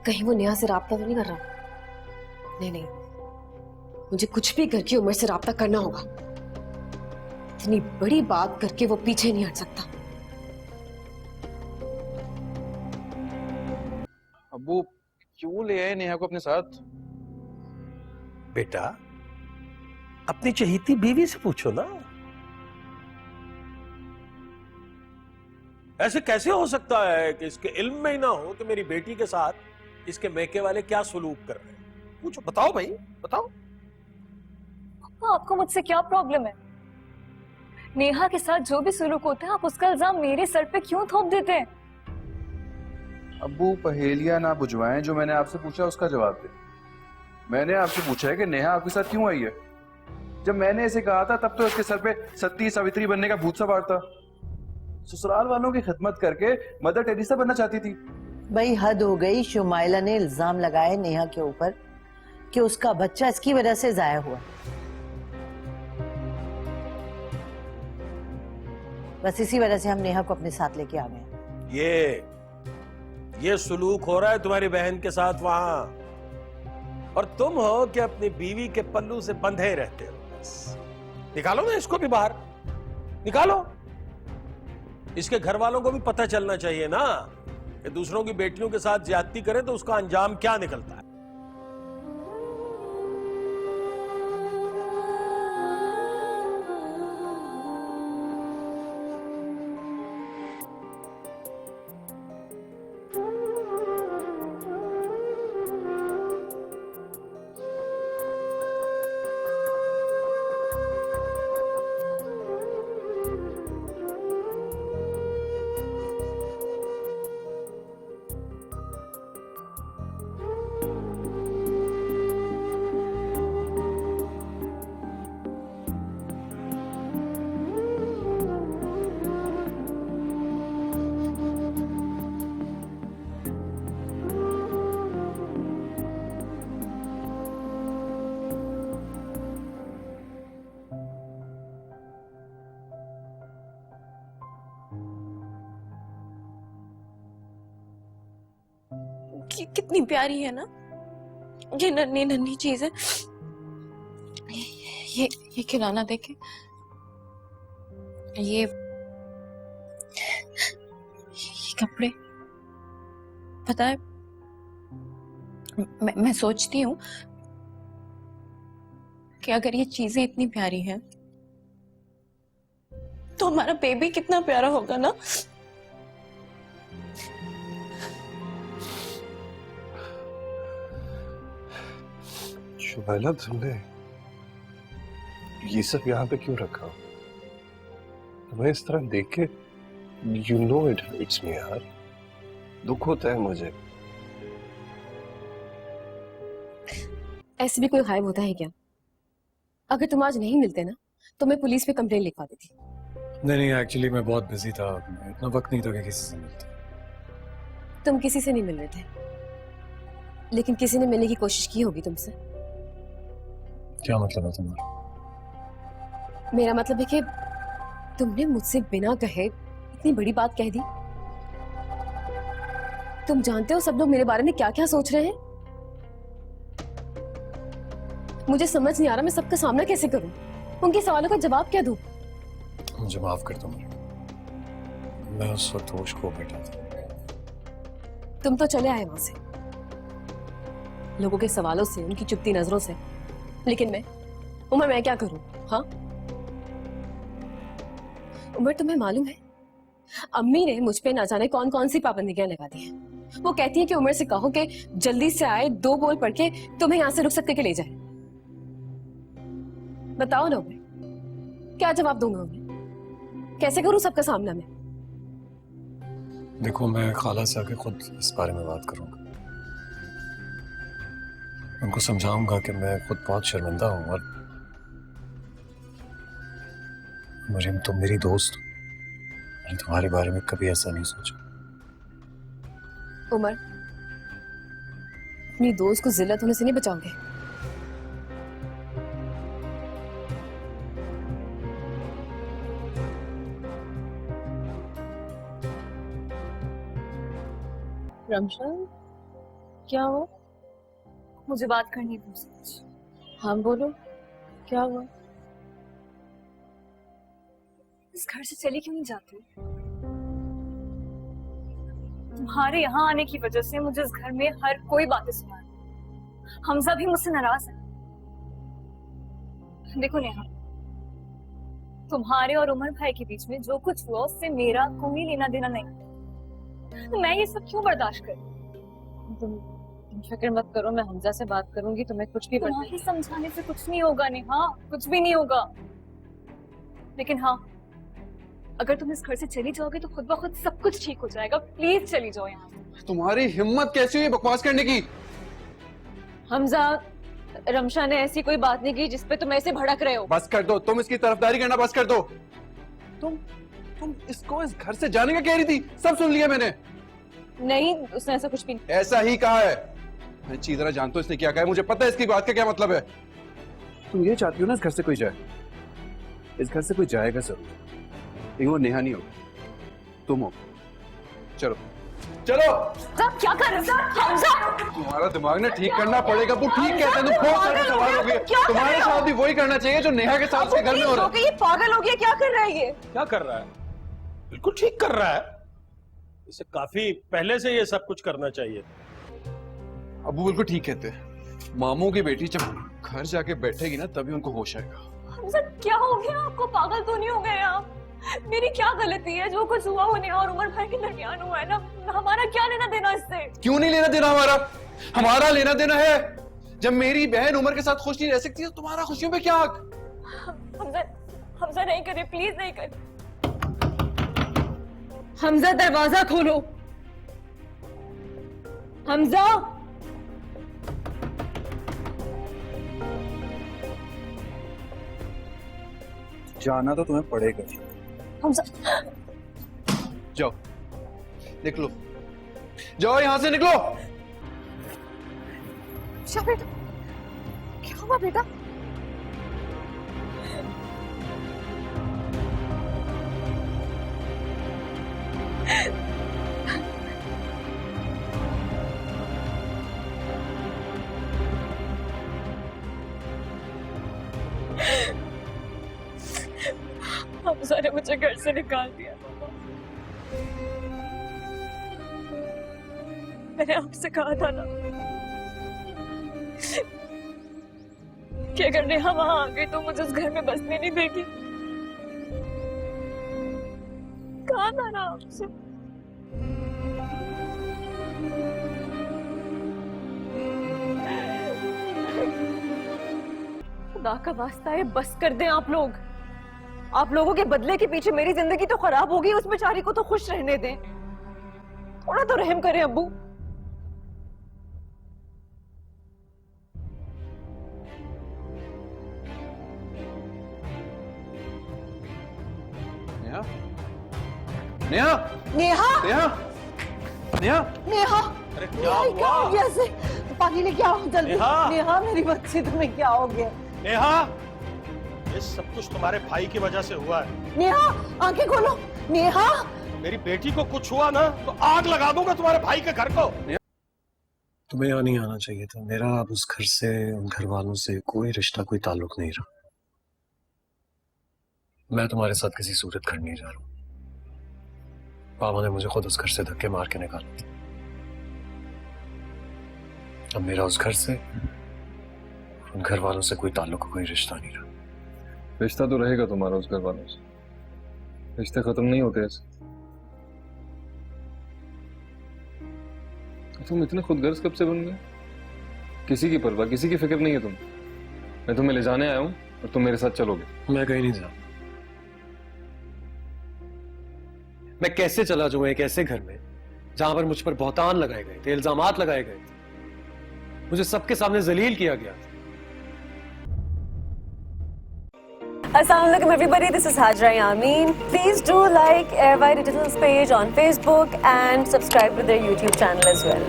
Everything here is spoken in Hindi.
कहीं वो नेहा से राब्ता तो नहीं कर रहा? नहीं नहीं, मुझे कुछ भी करके उमर से राब्ता करना होगा। इतनी बड़ी बात करके वो पीछे नहीं हट सकता। अब्बू क्यों ले आए नेहा को अपने साथ? बेटा, अपनी चहेती बीवी से पूछो ना। ऐसे कैसे हो सकता है कि इसके इल्म में ही ना हो कि मेरी बेटी के साथ इसके मैके वाले क्या सलूक कर रहे हैं? पूछो, बताओ भाई, बताओ। आपको मुझसे क्या प्रॉब्लम है? नेहा के साथ जो भी सलूक होता है आप उसका इल्जाम मेरे सर पे क्यों थोप देते हैं? अब्बू पहेलियां ना बुझवाएं, जो मैंने आपसे पूछा उसका जवाब दे। मैंने आपसे पूछा है कि नेहा आपके साथ क्यों आई है। जब मैंने इसे कहा था तब तो इसके सर पे सती सावित्री बनने का भूत सवार था। ससुराल वालों की खिदमत करके मदर टेरेसा बनना चाहती थी। भाई हद हो गई। शुमाइला ने इल्जाम लगाया नेहा के ऊपर कि उसका बच्चा इसकी वजह से जाया हुआ। बस इसी वजह से हम नेहा को अपने साथ लेके आ गए। ये सलूक हो रहा है तुम्हारी बहन के साथ वहां, और तुम हो कि अपनी बीवी के पल्लू से बंधे रहते हो। बस निकालो ना इसको भी बाहर, निकालो। इसके घर वालों को भी पता चलना चाहिए ना कि दूसरों की बेटियों के साथ ज्यादती करे तो उसका अंजाम क्या निकलता है। कितनी प्यारी है ना ये नन्ही नन्ही चीज है। ये खिलौना देखे, ये कपड़े। पता है, मैं सोचती हूँ कि अगर ये चीजें इतनी प्यारी हैं तो हमारा बेबी कितना प्यारा होगा ना। शुमाइला, तुमने ये सब यहाँ पे क्यों रखा? तुम्हें इस तरह देख के you know it hurts me यार। दुख होता है मुझे। ऐसे भी कोई गायब होता है क्या? अगर तुम आज नहीं मिलते ना तो मैं पुलिस में कंप्लेन लिखवा देती। नहीं, एक्चुअली मैं बहुत बिजी था, इतना वक्त नहीं था कि किसी से मिलते। तुम किसी से नहीं मिल रहे थे, लेकिन किसी ने मिलने की कोशिश की होगी तुमसे। क्या मतलब है तुम्हारा? मेरा मतलब है कि तुमने मुझसे बिना कहे इतनी बड़ी बात कह दी। तुम जानते हो सब लोग मेरे बारे में क्या क्या सोच रहे हैं। मुझे समझ नहीं आ रहा मैं सबका सामना कैसे करूं, उनके सवालों का जवाब क्या दूं। मुझे माफ कर दो मुझे, मैं उस वक्त होश खो बैठा था। तुम तो चले आए वहां से, लोगों के सवालों से, उनकी चुपती नजरों से, लेकिन उमर मैं क्या करूं? हाँ उमर, तुम्हें मालूम है अम्मी ने मुझ पे ना जाने कौन कौन सी पाबंदियां लगा दी हैं। वो कहती है कि उमर से कहो कि जल्दी से आए, 2 बोल पढ़ के तुम्हें यहां से रुखसत करके ले जाए। बताओ ना उमर, क्या जवाब दूंगा उन्हें? कैसे करूं सबका सामना में? देखो, मैं खाला से आके खुद इस बारे में बात करूंगा, उनको समझाऊंगा कि मैं खुद बहुत शर्मिंदा हूं और मरियम तुम मेरी दोस्त हो, मैंने तुम्हारे बारे में कभी ऐसा नहीं सोचा। उमर, अपनी दोस्त को जिल्लत होने से नहीं बचाओगे। रमशान, क्या हो? मुझे बात करनी है तुमसे कुछ। हाँ बोलो, क्या हुआ? इस घर से चली क्यों नहीं जाती? तुम्हारे यहाँ आने की वजह से मुझे इस घर में हर कोई बातें सुना रहा है। हमजा भी मुझसे नाराज है। देखो नेहा, तुम्हारे और उमर भाई के बीच में जो कुछ हुआ उससे मेरा कोई लेना देना नहीं। तो मैं ये सब क्यों बर्दाश्त करूं? तुम फिक्र मत करो, मैं हमजा से बात करूंगी, तुम्हें कुछ भी तुम्हारे समझाने से कुछ नहीं होगा नेहा, कुछ भी नहीं होगा। लेकिन हाँ, अगर तुम इस घर से चली जाओगे तो खुद ब खुद सब कुछ ठीक हो जाएगा। प्लीज चली जाओ यहाँ से। तुम्हारी हिम्मत कैसी हुई बकवास करने की? हमजा, रमशा ने ऐसी कोई बात नहीं की जिस पे तुम ऐसे भड़क रहे हो। बस कर दो, तुम इसकी तरफदारी करना बस कर दो। तुम इसको इस घर से जाने का कह रही थी, सब सुन लिया मैंने। नहीं, उसने ऐसा कुछ भी नहीं। ऐसा ही कहा है। मैं अच्छी तरह जानता हूँ इसने क्या कहा है, मुझे पता है इसकी बात का क्या मतलब है। तुम ये चाहती हो ना इस घर से कोई जाए? इस घर से कोई जाएगा जरूर, लेकिन वो नेहा नहीं होगी, तुम हो। चलो चलो। सब क्या कर रहे हो हमजा? तुम्हारा दिमाग ना ठीक करना पड़ेगा। वो ठीक कहते हैं, तुम बहुत सारे सवाल हो गए। तुम्हारे साथ भी वही करना चाहिए जो नेहा के साथ उसके घर में हो रहा है। ये पागल हो गया, क्या कर रहा है ये? क्या कर रहा है? बिल्कुल ठीक कर रहा है। इसे काफी पहले से ये सब कुछ करना चाहिए। अबू बिल्कुल ठीक कहते हैं। मामू की बेटी जब घर जाके बैठेगी ना तभी उनको होश आएगा। हमजा क्या हो गया आपको? पागल तो नहीं हो गए आप? मेरी क्या गलती है? जो कुछ हुआ वो नेहा और उमर भाई के दरमियान हुआ है ना, हमारा क्या लेना देना इससे? क्यों नहीं लेना देना हमारा? हमारा लेना देना है। जब मेरी बहन उमर के साथ खुश नहीं रह सकती तो तुम्हारा खुशियों पे क्या हक? हमजा नहीं करे, प्लीज नहीं करे। हमजा, दरवाजा खोलो। हमजा, जाना तो तुम्हें पड़ेगा। हमजा, जाओ, निकलो, जाओ यहां से निकलो। क्या बेटा, क्या हुआ बेटा? हमजा ने मुझे घर से निकाल दिया। मैंने आपसे कहा था ना कि अगर नेहा वहां आ गई तो मुझे उस घर में बसने नहीं देगी। कहा था ना आपसे। खुदा का वास्ता है, बस कर दें आप लोग। आप लोगों के बदले के पीछे मेरी जिंदगी तो खराब होगी, उस बेचारी को तो खुश रहने दें। थोड़ा तो रहम करें अब्बू। नेहा, नेहा, नेहा, नेहा, नेहा, नेहा, अरे क्या क्या हो हुआ? गया इसे? पानी लेके आओ जल्दी। नेहा! नेहा मेरी बच्ची, तुम्हें क्या हो गया? नेहा, ये सब कुछ तुम्हारे भाई की वजह से हुआ है। नेहा, आंखें खोलो। नेहा, मेरी बेटी को कुछ हुआ ना तो आग लगा दूंगा तुम्हारे भाई के घर को। तुम्हें यहाँ नहीं आना चाहिए था। मेरा अब उस घर से, उन घर वालों से कोई रिश्ता, कोई ताल्लुक नहीं रहा। मैं तुम्हारे साथ किसी सूरत घर नहीं जा रहा हूँ। पापा ने मुझे खुद उस घर से धक्के मार के निकाला था। अब मेरा उस घर से, उन घर वालों से कोई ताल्लुक, कोई रिश्ता नहीं रहा। रिश्ता तो रहेगा तुम्हारा उस घर वालों से। रिश्ते खत्म नहीं होते ऐसे। तुम इतने खुदगर्ज कब से बन गए? किसी की परवाह, किसी की फिक्र नहीं है तुम। मैं तुम्हें ले जाने आया हूं और तुम मेरे साथ चलोगे। मैं कहीं नहीं जा। मैं कैसे चला जाऊं एक ऐसे घर में जहां पर मुझ पर बहुतान लगाए गए थे, इल्जामात लगाए गए थे, मुझे सबके सामने जलील किया गया था। Assalamualaikum everybody, this is Hajra Yamin. Please do like Airwide Digital's page on Facebook and subscribe to their YouTube channel as well.